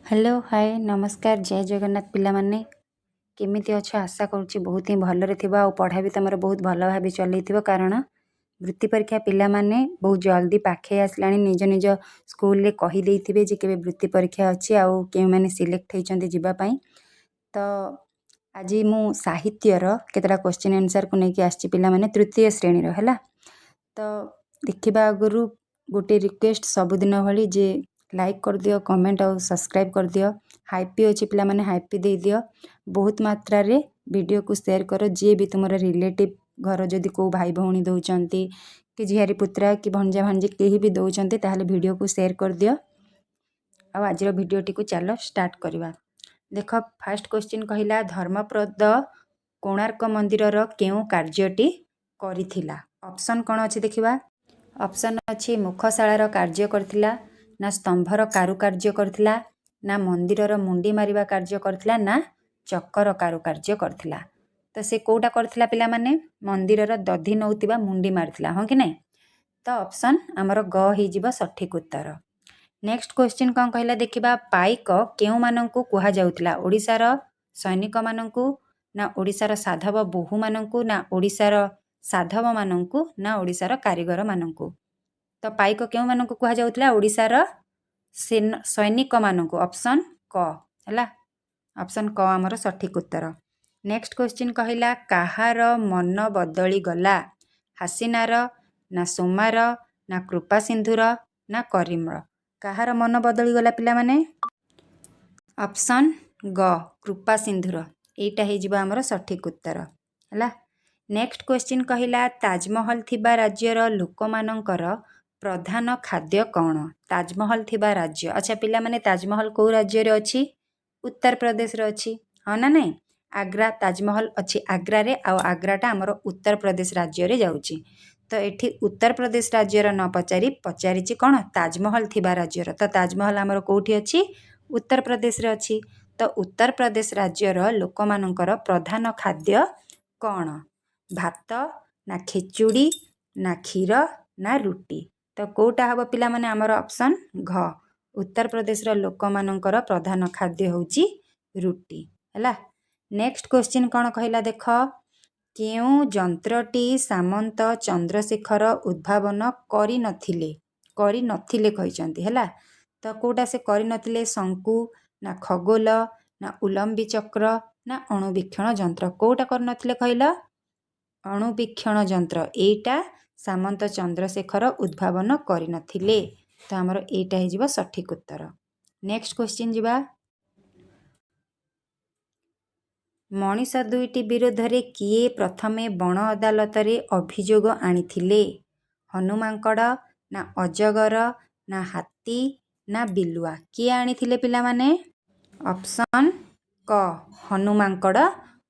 Hello hi नमस्कार जय जगन्नाथ पिला माने केमिति अच्छ आशा करुच्ची बहुत ही भलरे थिबा और पढ़ा भी तुम बहुत भल भाव चलैथिबो कारण वृत्ति परीक्षा पिला माने बहुत जल्दी पाखे आसलानी निज निज स्कूल रे कहि देइथिबे जे केबे वृत्ति परीक्षा अछि आ के माने सिलेक्ट होइचंती जिबा पई तो आज मु साहित्य रो केतरा क्वेश्चन आंसर को नेकी आछि पिला माने तृतीय श्रेणी रो हला तो देखिबा गुरु गोटे रिक्वेस्ट सबुदिन भली जे लाइक कर दियो कमेंट और सब्सक्राइब कर दियो हाइपी अच्छी पिला माने हाइपी दे दियो बहुत मात्रा रे वीडियो को शेयर करो जे भी तुम रिलेटिव घर जदि को भाई भौणी दौरान कि झियारी पुत्रा कि भंजा भांजी कहीं भी दौरान ताहले वीडियो को शेयर कर दियो आज भिडटी को चलो स्टार्ट करवा देख फास्ट क्वेश्चन कहला धर्मप्रद कोणार्क मंदिर केउ कार्यटी करिथिला ऑप्शन कौन अच्छी देखिबा ऑप्शन अच्छी मुखशालार कार्य करथिला ना स्तंभर कारुकार्य करथिला ना मंदिरर मुंडी मारिबा कार्य करथिला ना चक्कर कारुकार्य करथिला तो से कोटा करथिला पिला माने मंदिरर दधि नौतिबा मुंडी मारथिला हां कि नहीं तो ऑप्शन हमर ग ही जिवो सठिक उत्तर नेक्स्ट क्वेश्चन कौन कहला देखिबा पाइक केउ माननकु कुहा जाउथिला ओडिसार सैनिक माननकु ना ओडिसार साधव बोहू माननकु ना ओडिसार साधव माननकु ना ओडिसार कारीगर माननकु तो पाइक केउ माननकु कुहा जाउथिला ओडिसार सैनिक माननकु ऑप्शन क हला ऑप्शन क हमर सठिक उत्तर नेक्स्ट क्वेश्चन कहला काहार मन बदली गला हासिनार ना सोमार ना कृपा सिंधुर ना करीमर काहार मन बदली गला पिला माने ऑप्शन ग कृपा सिंधुर एटा हे जिबा हमर सठिक उत्तर हला नेक्स्ट क्वेश्चन कहला ताजमहल थिबा राज्यर लोक मानकर प्रधान खाद्य कौन ताजमहल थिबा राज्य अच्छा पिला माने ताजमहल को राज्य रे अछि उत्तर प्रदेश रे अछि हाँ ना नहीं आग्रा ताजमहल अच्छी आग्रा रे आ आग्राटा आमर उत्तर प्रदेश राज्य रे जाउची तो एठी उत्तर प्रदेश राज्यर न पचारि पचारिची कौन ताजमहल थिबा राज्यर तो ताजमहल आमर कोठी अछि उत्तर प्रदेश रे अछि तो उत्तर प्रदेश राज्यर लोक मानकर प्रधान खाद्य कौन भात ना खिचुड़ी ना क्षीर ना रुटी तो कोटा हबो पिला माने आमर ऑप्शन घ उत्तर प्रदेश रो लोक मानकर प्रधान खाद्य होची रुटी हला नेक्स्ट क्वेश्चन कौन कहला देख केउ जंत्रटी सामंत चंद्रशेखर उद्भावन करि नथिले कहिचंती हला तो कोटा से करि नथिले शंकु ना खगोल ना उलंबी चक्र ना अणुवीक्षण यंत्र कोटा कर नथिले कहला अणुवीक्षण यंत्र एटा सामंत चंद्रशेखर उद्भावन करि नथिले तो हमर एटा हे जिवो सठिक उत्तर नेक्स्ट क्वेश्चन जिबा मनीष दुईटी विरोध रे किए प्रथमे बण अदालत रे अभियोग आनिथिले हनुमांकड़ ना अजगर ना हाथी ना बिलुआ किए आनिथिले पिला माने ऑप्शन क हनुमांकड़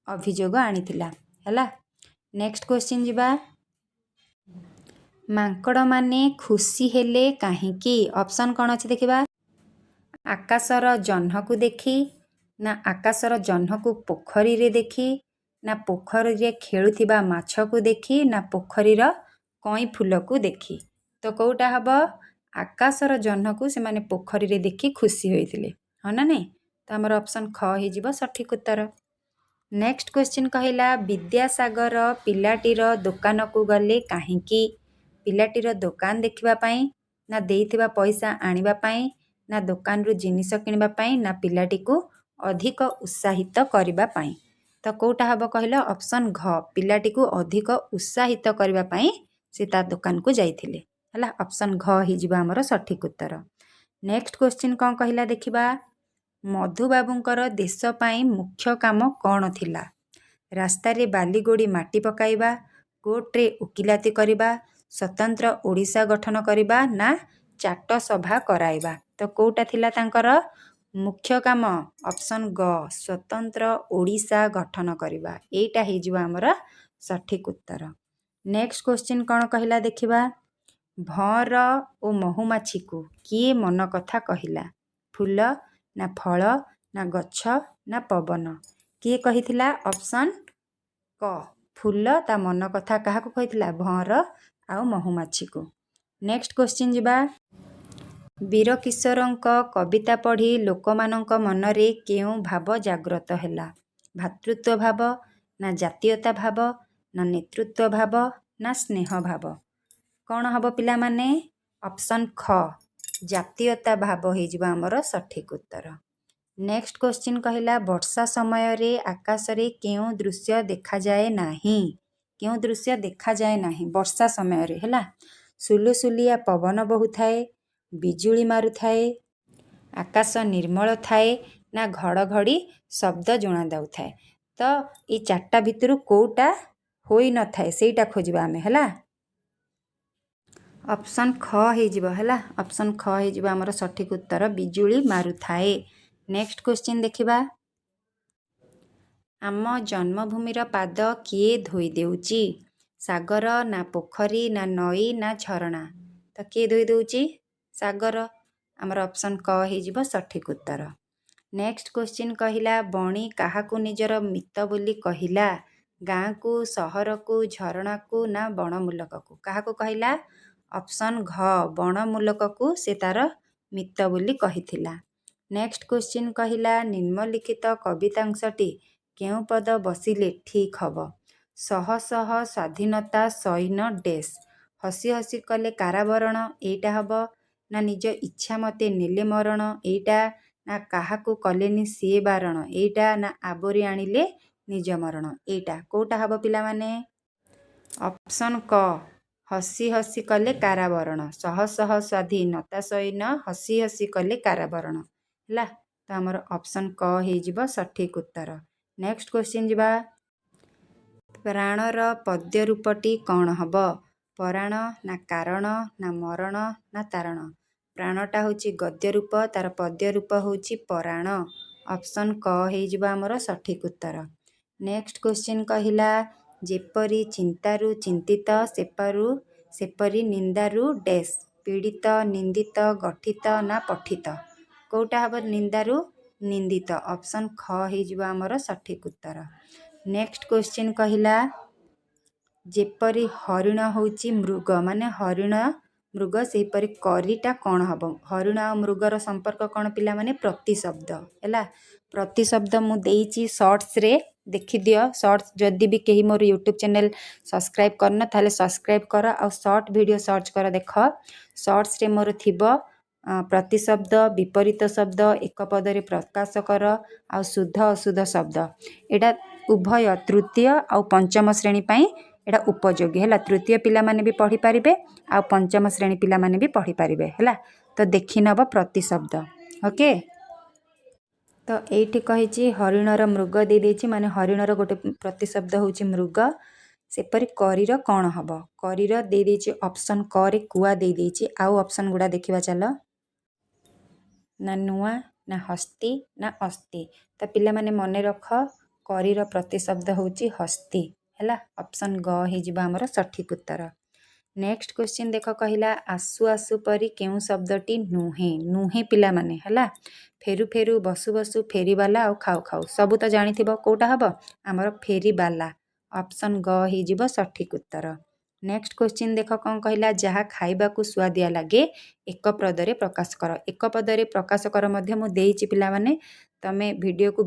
अभियोग आनिथिला हला नेक्स्ट क्वेश्चन जिबा मांकड़ माने खुशी हेले काहेकि ऑप्शन कौन अच्छी देखिबा आकाशर जह्न को देखी ना आकाशर जह्न को पोखरी रे देखी ना पोखरी रे खेलुथिबा माछ को देखी ना पोखरी रो कई फूल को देखी तो कोटा हबो आकाशर जह्न को से माने पोखरी रे देखी खुशी होइथिले हाँ ना नहीं तो हमर ऑप्शन ख ही जिवो सठिक उत्तर नेक्स्ट क्वेश्चन कहला विद्यासागर पिलाटीर दुकान को गले काहेकि पिलाटीर दुकान देखिबा पई ना देइथिबा पैसा आनिबा पई ना दुकान रु जिनिस किनिबा पई ना पिलाटी को अधिक उत्साहित करिबा पई तो कोटा हबो कहला ऑप्शन घ पिलाटी को अधिक उत्साहित करिबा पई से ता दुकान को जाइथिले हला ऑप्शन घ ही जिबा हमर सठिक उत्तर नेक्स्ट क्वेश्चन कौन कहला देखिबा मधुबाबूंकर देश पाई मुख्य काम कौन थिला रास्ता रे बाली गोड़ी माटी पकाइबा कोर्ट रे उकिलाती करिबा स्वतंत्र ओडिशा गठन करिबा ना चाट सभा कराइबा तो कोटा थिला तांकर मुख्य काम ऑप्शन ग स्वतंत्र ओडिशा गठन करिबा एटा हे जिवा हमर सठिक उत्तर नेक्स्ट क्वेश्चन कौन कहला देखिबा भर ओ महुमाछी को किए मन कथा कहिला फूल ना फल ना गछ ना पवन किए कहिथिला ऑप्शन क फूल ता मन कथा काहाको कहिथिला भर आउ महुमाछी को नेक्स्ट क्वेश्चन जिबा ବୀରକିଶୋରଙ୍କ କବିତା ପଢ଼ି ଲୋକମାନଙ୍କ ମନରେ କେଉଁ ଭାବ ଜାଗ୍ରତ ହେଲା? ଭାତୃତ୍ୱ ଭାବ, ନା ଜାତୀୟତା ଭାବ, ନା ନେତୃତ୍ୱ ଭାବ, ନା ସ୍ନେହ ଭାବ? କ'ଣ ହେବ ପିଲାମାନେ? ଅପସନ୍ ଖ ଜାତୀୟତା ଭାବ ହେଇଯିବ ଆମର ସଠିକ୍ ଉତ୍ତର। ନେକ୍ସଟ କ୍ୱେଶ୍ଚିନ୍ କହିଲା ବର୍ଷା ସମୟରେ ଆକାଶରେ କେଉଁ ଦୃଶ୍ୟ ଦେଖାଯାଏ ନାହିଁ? କେଉଁ ଦୃଶ୍ୟ ଦେଖାଯାଏ ନାହିଁ ବର୍ଷା ସମୟରେ? ହେଲା, ସୁଲୁସୁଲିଆ ପବନ ବହୁଥାଏ, ବିଜୁଳି ମାରୁଥାଏ, ଆକାଶ ନିର୍ମଳ ଥାଏ, ନା ଘଡ଼ଘଡ଼ି ଶବ୍ଦ ଜଣାଯାଉଥାଏ। ତ ଏଇ ଚାରିଟା ଭିତରୁ କେଉଁଟା ହୋଇନଥାଏ ସେଇଟା ଖୋଜିବା ଆମେ। ହେଲା, ଅପସନ୍ ଖ ହେଇଯିବ। ହେଲା, ଅପସନ୍ ଖ ହେଇଯିବ ଆମର ସଠିକ୍ ଉତ୍ତର, ବିଜୁଳି ମାରୁଥାଏ। ନେକ୍ସଟ କ୍ୱେଶ୍ଚିନ୍ ଦେଖିବା। ଆମ ଜନ୍ମଭୂମିର ପାଦ କିଏ ଧୋଇ ଦେଉଛି? ସାଗର, ନା ପୋଖରୀ, ନା ନଈ, ନା ଝରଣା? ତ କିଏ ଧୋଇ ଦେଉଛି? ସାଗର। ଆମର ଅପସନ୍ କ ହେଇଯିବ ସଠିକ୍ ଉତ୍ତର। ନେକ୍ସଟ କ୍ୱେଶ୍ଚିନ୍ କହିଲା ବଣି କାହାକୁ ନିଜର ମିତ ବୋଲି କହିଲା? ଗାଁକୁ, ସହରକୁ, ଝରଣାକୁ, ନା ବଣମୂଲକକୁ? କାହାକୁ କହିଲା? ଅପସନ୍ ଘ ବଣମୂଲକକୁ ସେ ତାର ମିତ ବୋଲି କହିଥିଲା। ନେକ୍ସଟ କ୍ୱେଶ୍ଚିନ୍ କହିଲା ନିମ୍ନଲିଖିତ କବିତାଂଶଟି କେଉଁ ପଦ ବସିଲେ ଠିକ୍ ହେବ? ଶହ ଶହ ସ୍ୱାଧୀନତା ସୈନ ଡେସ୍, ହସି ହସି କଲେ କାରାବରଣ, ଏଇଟା ହେବ, ନା ନିଜ ଇଚ୍ଛା ମତେ ନେଲେ ମରଣ, ଏଇଟା, ନା କାହାକୁ କଲେନି ସିଏ ବାରଣ, ଏଇଟା, ନା ଆବୋରି ଆଣିଲେ ନିଜ ମରଣ, ଏଇଟା। କେଉଁଟା ହେବ ପିଲାମାନେ? ଅପସନ୍ କ ହସି ହସି କଲେ କାରାବରଣ, ଶହ ଶହ ସ୍ୱାଧୀନତା ସୈନ ହସି ହସି କଲେ କାରାବରଣ। ହେଲା, ତ ଆମର ଅପସନ୍ କ ହେଇଯିବ ସଠିକ୍ ଉତ୍ତର। ନେକ୍ସଟ କ୍ୱେଶ୍ଚିନ୍ ଯିବା। ପ୍ରାଣର ପଦ୍ୟ ରୂପଟି କ'ଣ ହେବ? ପରାଣ, ନା କାରଣ, ନା ମରଣ, ନା ତାରଣ? ପ୍ରାଣଟା ହେଉଛି ଗଦ୍ୟ ରୂପ, ତାର ପଦ୍ୟ ରୂପ ହେଉଛି ପରାଣ। ଅପସନ୍ କ ହେଇଯିବ ଆମର ସଠିକ୍ ଉତ୍ତର। ନେକ୍ସଟ କ୍ୱେଶ୍ଚିନ୍ କହିଲା ଯେପରି ଚିନ୍ତାରୁ ଚିନ୍ତିତ ସେପରି ନିନ୍ଦାରୁ ଡେସ୍, ପୀଡ଼ିତ, ନିନ୍ଦିତ, ଗଠିତ, ନା ପଠିତ? କେଉଁଟା ହେବ ନିନ୍ଦାରୁ ନିନ୍ଦିତ? ଅପସନ୍ ଖ ହେଇଯିବ ଆମର ସଠିକ୍ ଉତ୍ତର। ନେକ୍ସଟ କ୍ୱେଶ୍ଚିନ୍ କହିଲା ଯେପରି ହରିଣ ହେଉଛି ମୃଗ, ମାନେ ହରିଣ ମୃଗ, ସେହିପରି କରିଟା କ'ଣ ହେବ? ହରିଣ ଆଉ ମୃଗର ସମ୍ପର୍କ କ'ଣ ପିଲାମାନେ? ପ୍ରତିଶବ୍ଦ। ହେଲା, ପ୍ରତିଶବ୍ଦ ମୁଁ ଦେଇଛି ସର୍ଟସରେ, ଦେଖିଦିଅ। ସର୍ଟସ ଯଦି ବି କେହି ମୋର ୟୁଟ୍ୟୁବ୍ ଚ୍ୟାନେଲ୍ ସବସ୍କ୍ରାଇବ୍ କରିନ ତାହେଲେ ସବସ୍କ୍ରାଇବ୍ କର, ଆଉ ସର୍ଟ ଭିଡ଼ିଓ ସର୍ଚ୍ଚ କର, ଦେଖ। ସର୍ଟସରେ ମୋର ଥିବ ପ୍ରତିଶବ୍ଦ, ବିପରୀତ ଶବ୍ଦ, ଏକ ପଦରେ ପ୍ରକାଶ କର, ଆଉ ଶୁଦ୍ଧ ଅଶୁଦ୍ଧ ଶବ୍ଦ। ଏଇଟା ଉଭୟ ତୃତୀୟ ଆଉ ପଞ୍ଚମ ଶ୍ରେଣୀ ପାଇଁ ଏଇଟା ଉପଯୋଗୀ। ହେଲା, ତୃତୀୟ ପିଲାମାନେ ବି ପଢ଼ିପାରିବେ ଆଉ ପଞ୍ଚମ ଶ୍ରେଣୀ ପିଲାମାନେ ବି ପଢ଼ିପାରିବେ। ହେଲା, ତ ଦେଖିନେବ ପ୍ରତିଶବ୍ଦ। ଓକେ, ତ ଏଇଠି କହିଛି ହରିଣର ମୃଗ ଦେଇଦେଇଛି, ମାନେ ହରିଣର ଗୋଟେ ପ୍ରତିଶବ୍ଦ ହେଉଛି ମୃଗ। ସେପରି କରିର କ'ଣ ହେବ? କରିର ଦେଇଦେଇଛି ଅପସନ୍ କରେ କୁଆ ଦେଇଦେଇଛି। ଆଉ ଅପସନ୍ ଗୁଡ଼ା ଦେଖିବା ଚାଲ। ନା ନୂଆ, ନା ହସ୍ତି, ନା ଅସ୍ତି? ତ ପିଲାମାନେ ମନେ ରଖ, କରିର ପ୍ରତିଶବ୍ଦ ହେଉଛି ହସ୍ତି। ହେଲା, ଅପସନ୍ ଗ ହେଇଯିବ ଆମର ସଠିକ୍ ଉତ୍ତର। ନେକ୍ସଟ କ୍ୱେଶ୍ଚିନ୍ ଦେଖ କହିଲା ଆସୁ ଆସୁ ପରି କେଉଁ ଶବ୍ଦଟି ନୁହେଁ? ନୁହେଁ ପିଲାମାନେ। ହେଲା, ଫେରୁ ଫେରୁ, ବସୁ ବସୁ, ଫେରିବାଲା, ଆଉ ଖାଉ ଖାଉ। ସବୁ ତ ଜାଣିଥିବ, କେଉଁଟା ହେବ ଆମର? ଫେରିବାଲା। ଅପସନ୍ ଗ ହେଇଯିବ ସଠିକ୍ ଉତ୍ତର। ନେକ୍ସଟ କ୍ୱେଶ୍ଚିନ୍ ଦେଖ କ'ଣ କହିଲା ଯାହା ଖାଇବାକୁ ସୁଆଦିଆ ଲାଗେ ଏକ ପଦରେ ପ୍ରକାଶ କର। ଏକ ପଦରେ ପ୍ରକାଶ କର ମଧ୍ୟ ମୁଁ ଦେଇଛି ପିଲାମାନେ, ତମେ ଭିଡ଼ିଓକୁ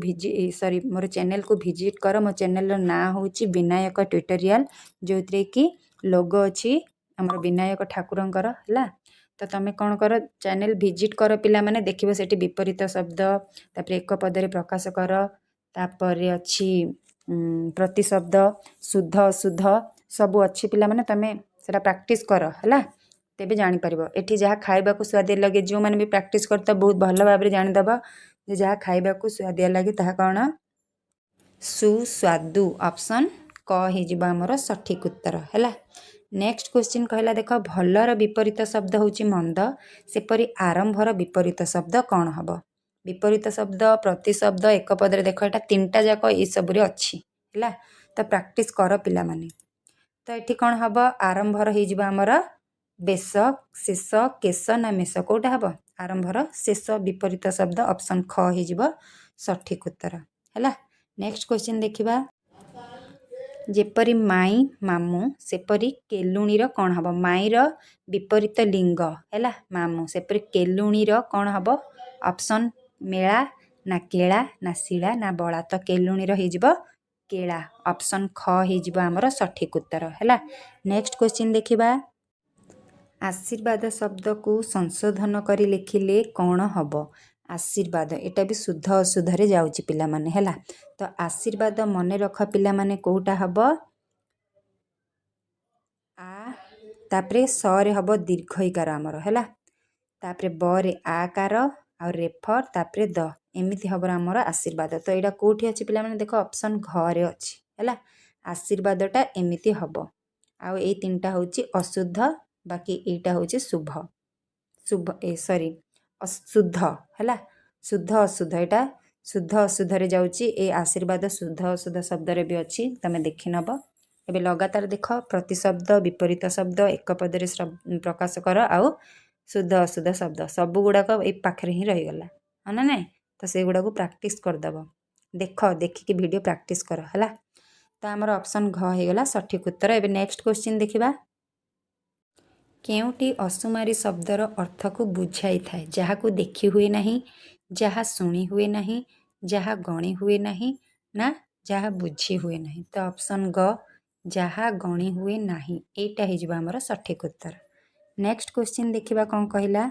ମୋର ଚ୍ୟାନେଲକୁ ଭିଜିଟ୍ କର। ମୋ ଚ୍ୟାନେଲର ନାଁ ହେଉଛି ବିନାୟକ ଟ୍ୟୁଟୋରିଆଲ, ଯେଉଁଥିରେ କି ଲୋଗୋ ଅଛି ଆମର ବିନାୟକ ଠାକୁରଙ୍କର। ହେଲା, ତ ତମେ କ'ଣ କର, ଚ୍ୟାନେଲ ଭିଜିଟ୍ କର ପିଲାମାନେ, ଦେଖିବ ସେଠି ବିପରୀତ ଶବ୍ଦ, ତାପରେ ଏକ ପଦରେ ପ୍ରକାଶ କର, ତାପରେ ଅଛି ପ୍ରତିଶବ୍ଦ, ଶୁଦ୍ଧ ଅଶୁଦ୍ଧ ସବୁ ଅଛି ପିଲାମାନେ, ତମେ ସେଟା ପ୍ରାକ୍ଟିସ୍ କର। ହେଲା, ତେବେ ଜାଣିପାରିବ। ଏଠି ଯାହା ଖାଇବାକୁ ସୁଆଦିଆ ଲାଗେ, ଯେଉଁମାନେ ବି ପ୍ରାକ୍ଟିସ୍ କରିଥାଅ ବହୁତ ଭଲ ଭାବରେ ଜାଣିଦେବ ଯେ ଯାହା ଖାଇବାକୁ ସୁଆଦିଆ ଲାଗେ ତାହା କ'ଣ? ସୁସ୍ୱାଦୁ। ଅପସନ୍ କ ହେଇଯିବ ଆମର ସଠିକ୍ ଉତ୍ତର। ହେଲା, ନେକ୍ସଟ କ୍ୱେଶ୍ଚିନ୍ କହିଲା ଦେଖ ଭଲର ବିପରୀତ ଶବ୍ଦ ହେଉଛି ମନ୍ଦ, ସେପରି ଆରମ୍ଭର ବିପରୀତ ଶବ୍ଦ କ'ଣ ହେବ? ବିପରୀତ ଶବ୍ଦ, ପ୍ରତିଶବ୍ଦ, ଏକ ପଦରେ, ଦେଖ ଏଇଟା ତିନିଟା ଯାକ ଏଇସବୁରେ ଅଛି। ହେଲା, ତ ପ୍ରାକ୍ଟିସ୍ କର ପିଲାମାନେ। ତ ଏଠି କ'ଣ ହେବ? ଆରମ୍ଭର ହେଇଯିବ ଆମର ବେଶ, ଶେଷ, କେଶ, ନା ମେଷ? କେଉଁଟା ହେବ? ଆରମ୍ଭର ଶେଷ ବିପରୀତ ଶବ୍ଦ, ଅପସନ୍ ଖ ହେଇଯିବ ସଠିକ୍ ଉତ୍ତର। ହେଲା, ନେକ୍ସଟ କ୍ୱେଶ୍ଚିନ୍ ଦେଖିବା। ଯେପରି ମାଇଁ ମାମୁଁ ସେପରି କେଲୁଣୀର କ'ଣ ହେବ ମାଇଁର ବିପରୀତ ଲିଙ୍ଗ ହେଲା ମାମୁଁ ସେପରି କେଲୁଣୀର କ'ଣ ହେବ ଅପସନ୍ ମେଳା ନା କେଳା ନା ଶିଳା ନା ବଳା ତ କେଲୁଣୀର ହେଇଯିବ କେଳା ଅପସନ୍ ଖ ହେଇଯିବ ଆମର ସଠିକ୍ ଉତ୍ତର ହେଲା। ନେକ୍ସଟ କ୍ୱେଶ୍ଚିନ୍ ଦେଖିବା ଆଶୀର୍ବାଦ ଶବ୍ଦକୁ ସଂଶୋଧନ କରି ଲେଖିଲେ କ'ଣ ହେବ ଆଶୀର୍ବାଦ ଏଟା ବି ଶୁଦ୍ଧ ଅଶୁଦ୍ଧରେ ଯାଉଛି ପିଲାମାନେ ହେଲା ତ ଆଶୀର୍ବାଦ ମନେ ରଖ ପିଲାମାନେ କେଉଁଟା ହେବ ଆ ତାପରେ ସରେ ହେବ ଦୀର୍ଘଇକାର ଆମର ହେଲା ତାପରେ ବରେ ଆକାର ଆଉ ରେଫର ତାପରେ ଦ ଏମିତି ହେବ ଆମର ଆଶୀର୍ବାଦ ତ ଏଇଟା କେଉଁଠି ଅଛି ପିଲାମାନେ ଦେଖ ଅପସନ୍ ଘରେ ଅଛି ହେଲା ଆଶୀର୍ବାଦଟା ଏମିତି ହେବ ଆଉ ଏଇ ତିନିଟା ହେଉଛି ଅଶୁଦ୍ଧ ବାକି ଏଇଟା ହେଉଛି ଶୁଭ ସରି ଅଶୁଦ୍ଧ ହେଲା ଶୁଦ୍ଧ ଅଶୁଦ୍ଧ ଏଇଟା ଶୁଦ୍ଧ ଅଶୁଦ୍ଧରେ ଯାଉଛି ଏ ଆଶୀର୍ବାଦ ଶୁଦ୍ଧ ଅଶୁଦ୍ଧ ଶବ୍ଦରେ ବି ଅଛି ତମେ ଦେଖିନେବ ଏବେ ଲଗାତାର ଦେଖ ପ୍ରତିଶବ୍ଦ ବିପରୀତ ଶବ୍ଦ ଏକ ପଦରେ ପ୍ରକାଶ କର ଆଉ ଶୁଦ୍ଧ ଅଶୁଦ୍ଧ ଶବ୍ଦ ସବୁ ଗୁଡ଼ାକ ଏଇ ପାଖରେ ହିଁ ରହିଗଲା ହଁ ନା ନାଇଁ ତ ସେଗୁଡ଼ାକୁ ପ୍ରାକ୍ଟିସ୍ କରିଦେବ ଦେଖିକି ଭିଡ଼ିଓ ପ୍ରାକ୍ଟିସ୍ କର ହେଲା ତ ଆମର ଅପସନ୍ ଘ ହେଇଗଲା ସଠିକ୍ ଉତ୍ତର ଏବେ ନେକ୍ସଟ କ୍ୱେଶ୍ଚିନ୍ ଦେଖିବା କେଉଁଟି ଅସୁମାରୀ ଶବ୍ଦର ଅର୍ଥକୁ ବୁଝାଇଥାଏ ଯାହାକୁ ଦେଖି ହୁଏ ନାହିଁ ଯାହା ଶୁଣି ହୁଏ ନାହିଁ ଯାହା ଗଣି ହୁଏ ନାହିଁ ନା ଯାହା ବୁଝି ହୁଏ ନାହିଁ ତ ଅପସନ୍ ଗ ଯାହା ଗଣି ହୁଏ ନାହିଁ ଏଇଟା ହେଇଯିବ ଆମର ସଠିକ୍ ଉତ୍ତର ନେକ୍ସଟ କ୍ୱେଶ୍ଚିନ୍ ଦେଖିବା କ'ଣ କହିଲା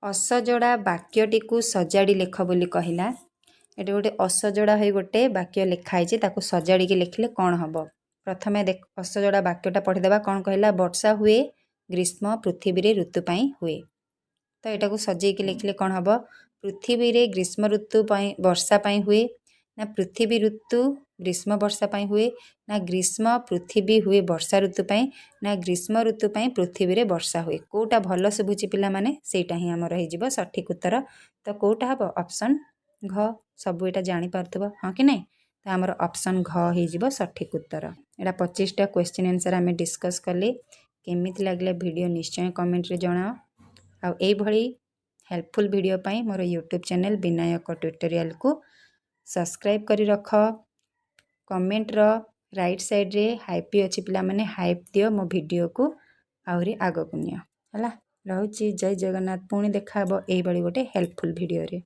ଅସଜଡ଼ା ବାକ୍ୟଟିକୁ ସଜାଡ଼ି ଲେଖ ବୋଲି କହିଲା ଏଠି ଗୋଟେ ଅସଜଡ଼ା ହୋଇ ଗୋଟେ ବାକ୍ୟ ଲେଖା ହେଇଛି ତାକୁ ସଜାଡ଼ିକି ଲେଖିଲେ କ'ଣ ହେବ ପ୍ରଥମେ ଅସଜଡ଼ା ବାକ୍ୟଟା ପଢ଼ିଦେବା କ'ଣ କହିଲା ବର୍ଷା ହୁଏ ଗ୍ରୀଷ୍ମ ପୃଥିବୀରେ ଋତୁ ପାଇଁ ହୁଏ ତ ଏଟାକୁ ସଜେଇକି ଲେଖିଲେ କ'ଣ ହେବ ପୃଥିବୀରେ ଗ୍ରୀଷ୍ମ ଋତୁ ପାଇଁ ବର୍ଷା ପାଇଁ ହୁଏ ନା ପୃଥିବୀ ଋତୁ ଗ୍ରୀଷ୍ମ ବର୍ଷା ପାଇଁ ହୁଏ ନା ଗ୍ରୀଷ୍ମ ପୃଥିବୀ ହୁଏ ବର୍ଷା ଋତୁ ପାଇଁ ନା ଗ୍ରୀଷ୍ମ ଋତୁ ପାଇଁ ପୃଥିବୀରେ ବର୍ଷା ହୁଏ କେଉଁଟା ଭଲ ଶୁଭୁଛି ପିଲାମାନେ ସେଇଟା ହିଁ ଆମର ହେଇଯିବ ସଠିକ୍ ଉତ୍ତର ତ କେଉଁଟା ହେବ ଅପସନ୍ ଘ ସବୁ ଏଇଟା ଜାଣିପାରୁଥିବ ହଁ କି ନାହିଁ ତ ଆମର ଅପସନ୍ ଘ ହେଇଯିବ ସଠିକ୍ ଉତ୍ତର ଏଇଟା 25ଟା କ୍ୱେଶ୍ଚିନ୍ ଆନ୍ସର୍ ଆମେ ଡିସ୍କସ୍ କଲେ କେମିତି ଲାଗିଲା ଭିଡ଼ିଓ ନିଶ୍ଚୟ କମେଣ୍ଟରେ ଜଣାଅ ଆଉ ଏଇଭଳି ହେଲ୍ପଫୁଲ୍ ଭିଡ଼ିଓ ପାଇଁ ମୋର ୟୁଟ୍ୟୁବ୍ ଚ୍ୟାନେଲ୍ ବିନାୟକ ଟ୍ୟୁଟୋରିଆଲକୁ ସବସ୍କ୍ରାଇବ୍ କରି ରଖ କମେଣ୍ଟର ରାଇଟ୍ ସାଇଡ଼୍ରେ ହାଇପ୍ ବି ଅଛି ପିଲାମାନେ ହାଇପ୍ ଦିଅ ମୋ ଭିଡ଼ିଓକୁ ଆହୁରି ଆଗକୁ ନିଅ ହେଲା ରହୁଛି ଜୟ ଜଗନ୍ନାଥ ପୁଣି ଦେଖା ହେବ ଏଇଭଳି ଗୋଟେ ହେଲ୍ପଫୁଲ୍ ଭିଡ଼ିଓରେ।